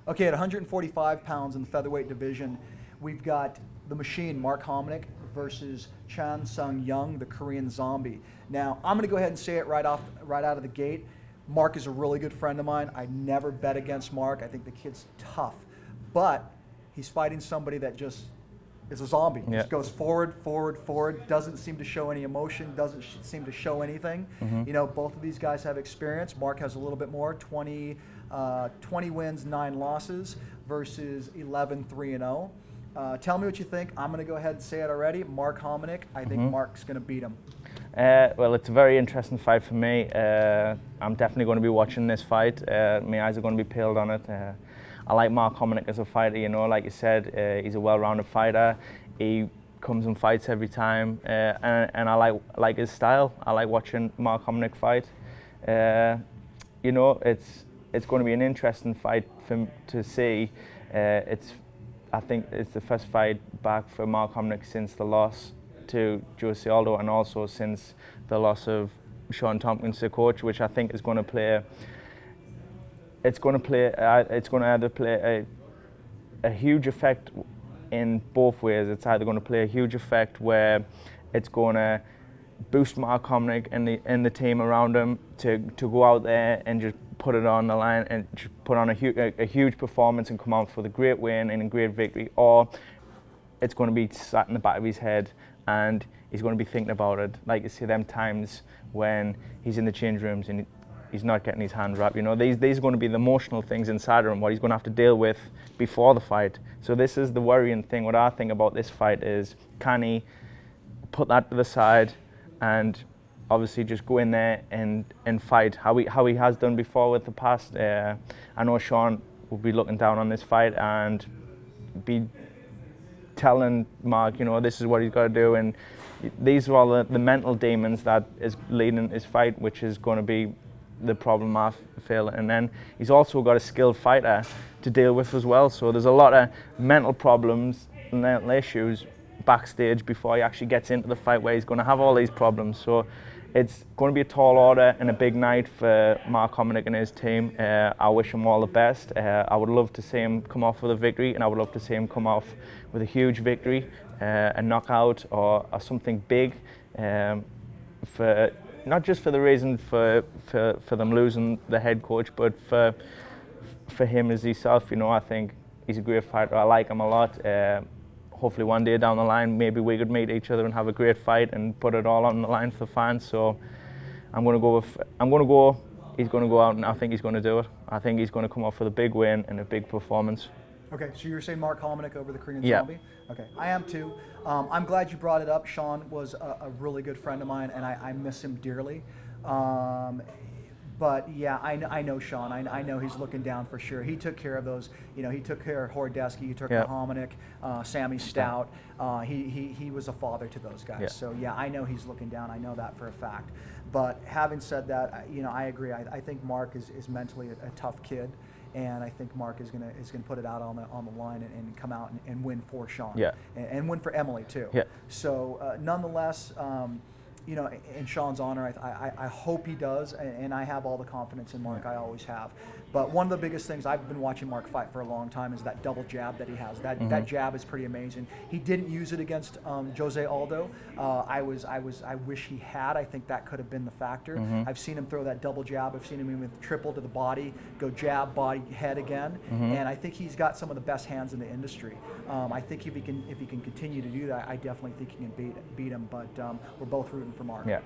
Okay, at 145 pounds in the featherweight division, we've got the machine, Mark Hominick, versus Chan Sung Jung, the Korean zombie. Now, I'm going to go ahead and say it right out of the gate. Mark is a really good friend of mine. I never bet against Mark. I think the kid's tough. But he's fighting somebody that just is a zombie. Yeah. Just goes forward, forward, forward, doesn't seem to show any emotion, doesn't seem to show anything. You know, both of these guys have experience. Mark has a little bit more, 20 wins, 9 losses versus 11, 3-0. Tell me what you think. I'm going to go ahead and say it already. Mark Hominick, I think Mark's going to beat him. Well, it's a very interesting fight for me. I'm definitely going to be watching this fight. My eyes are going to be peeled on it. I like Mark Hominick as a fighter, you know, like you said, he's a well-rounded fighter. He comes and fights every time, and I like his style. I like watching Mark Hominick fight. You know, it's going to be an interesting fight to see. I think it's the first fight back for Mark Hominick since the loss to Jose Aldo, and also since the loss of Sean Tompkins, the coach, which I think is going to play. It's going to either play a huge effect in both ways. It's either going to play a huge effect where it's going to boost Mark Hominick and the team around him to go out there and just put it on the line and just put on a huge performance and come out with a great win and a great victory, or it's going to be sat in the back of his head and he's going to be thinking about it. Like you see them times when he's in the change rooms and he's not getting his hand wrapped. You know, these are going to be the emotional things inside of him, what he's going to have to deal with before the fight. So this is the worrying thing. What I think about this fight is, can he put that to the side and obviously just go in there and fight how he has done before with the past. I know Sean will be looking down on this fight and be telling Mark, you know, this is what he's got to do, and these are all the mental demons that is leading his fight, which is going to be the problem I feel. And then he's also got a skilled fighter to deal with as well, so there's a lot of mental problems and mental issues backstage before he actually gets into the fight, where he's going to have all these problems. So it's going to be a tall order and a big night for Mark Hominick and his team. I wish him all the best. I would love to see him come off with a victory, and I would love to see him come off with a huge victory, a knockout or something big, for not just for the reason for them losing the head coach, but for him as himself. You know, I think he's a great fighter. I like him a lot. Hopefully one day down the line, maybe we could meet each other and have a great fight and put it all on the line for the fans. So he's going to go out, and I think he's going to do it. I think he's going to come off with a big win and a big performance. Okay, so you're saying Mark Hominick over the Korean Yeah. zombie? Okay, I am too. I'm glad you brought it up. Sean was a really good friend of mine, and I miss him dearly. But yeah, I know Sean. I know he's looking down for sure. He took care of those. You know, he took care of Hordesky. He took care of Hominick, Sammy Stout. He was a father to those guys. Yeah. So yeah, I know he's looking down. I know that for a fact. But having said that, you know, I agree. I think Mark is mentally a tough kid, and I think Mark is gonna put it out on the line and come out and win for Sean. Yeah. And win for Emily too. Yeah. So nonetheless. You know, in Sean's honor, I hope he does, and I have all the confidence in Mark. I always have. But one of the biggest things, I've been watching Mark fight for a long time, is that double jab that he has. That jab is pretty amazing. He didn't use it against Jose Aldo. I wish he had. I think that could have been the factor. I've seen him throw that double jab. I've seen him even with triple to the body, go jab, body, head again. And I think he's got some of the best hands in the industry. I think if he can continue to do that, I definitely think he can beat him. But we're both rooting for Mark. Yeah.